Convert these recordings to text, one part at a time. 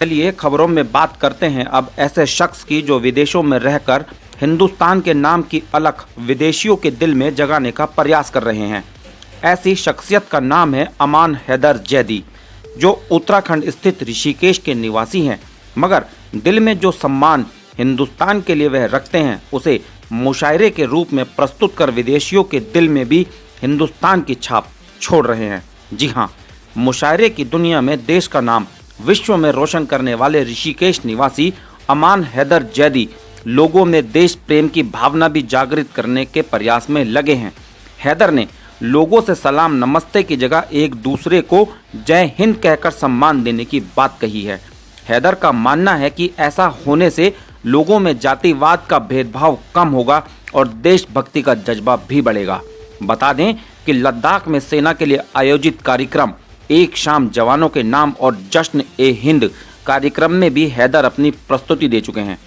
चलिए खबरों में बात करते हैं अब ऐसे शख्स की जो विदेशों में रहकर हिंदुस्तान के नाम की अलख विदेशियों के दिल में जगाने का प्रयास कर रहे हैं। ऐसी शख्सियत का नाम है अमान हैदर जैदी, जो उत्तराखंड स्थित ऋषिकेश के निवासी हैं, मगर दिल में जो सम्मान हिंदुस्तान के लिए वह रखते हैं उसे मुशायरे के रूप में प्रस्तुत कर विदेशियों के दिल में भी हिंदुस्तान की छाप छोड़ रहे हैं। जी हाँ, मुशायरे की दुनिया में देश का नाम विश्व में रोशन करने वाले ऋषिकेश निवासी अमान हैदर जैदी लोगों में देश प्रेम की भावना भी जागृत करने के प्रयास में लगे हैं। हैदर ने लोगों से सलाम नमस्ते की जगह एक दूसरे को जय हिंद कहकर सम्मान देने की बात कही है। हैदर का मानना है कि ऐसा होने से लोगों में जातिवाद का भेदभाव कम होगा और देशभक्ति का जज्बा भी बढ़ेगा। बता दें कि लद्दाख में सेना के लिए आयोजित कार्यक्रम एक शाम जवानों के नाम और जश्न ए हिंद कार्यक्रम में भी हैदर अपनी प्रस्तुति दे चुके हैं।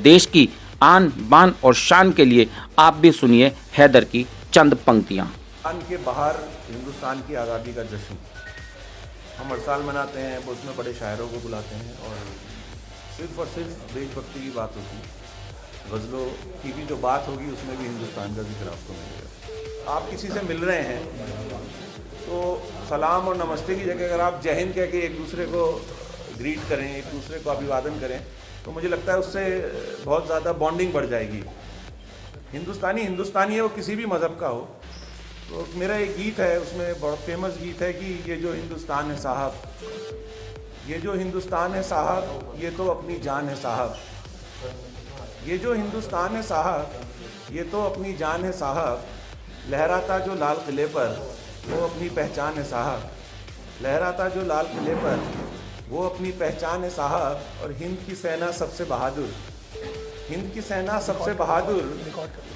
देश की आन बान और शान के लिए आप भी सुनिए हैदर की चंद पंक्तियां। के बाहर हिंदुस्तान की आज़ादी का जश्न हम हर साल मनाते हैं, उसमें बड़े शायरों को बुलाते हैं और सिर्फ देशभक्ति की बात होती है। गज़लों की भी जो बात होगी उसमें भी हिंदुस्तान का जिक्र आपको मिलेगा। आप किसी से मिल रहे हैं तो सलाम और नमस्ते की जगह अगर आप जय हिंद कह के एक दूसरे को ग्रीट करें, एक दूसरे को अभिवादन करें, तो मुझे लगता है उससे बहुत ज़्यादा बॉन्डिंग बढ़ जाएगी। हिंदुस्तानी है, वो किसी भी मज़हब का हो। तो मेरा एक गीत है, उसमें बहुत फेमस गीत है कि ये जो हिंदुस्तान है साहब, ये जो हिंदुस्तान है साहब, ये तो अपनी जान है साहब, ये जो हिंदुस्तान है साहब, ये तो अपनी जान है साहब, लहराता जो लाल किले पर वो अपनी पहचान है साहब, लहराता जो लाल किले पर वो अपनी पहचान है साहब। और हिंद की सेना सबसे बहादुर, हिंद की सेना सबसे बहादुर,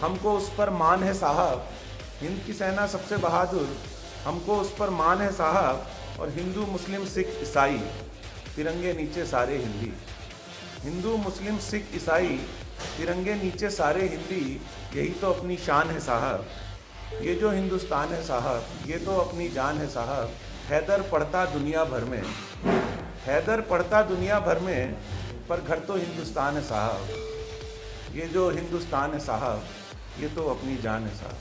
हमको उस पर मान है साहब, हिंद की सेना सबसे बहादुर, हमको उस पर मान है साहब। और हिंदू मुस्लिम सिख ईसाई तिरंगे नीचे सारे हिंदी, हिंदू मुस्लिम सिख ईसाई तिरंगे नीचे सारे हिंदी, यही तो अपनी शान है साहब, ये जो हिंदुस्तान है साहब, ये तो अपनी जान है साहब। हैदर पढ़ता दुनिया भर में, हैदर पढ़ता दुनिया भर में, पर घर तो हिंदुस्तान है साहब, ये जो हिंदुस्तान है साहब, ये तो अपनी जान है साहब।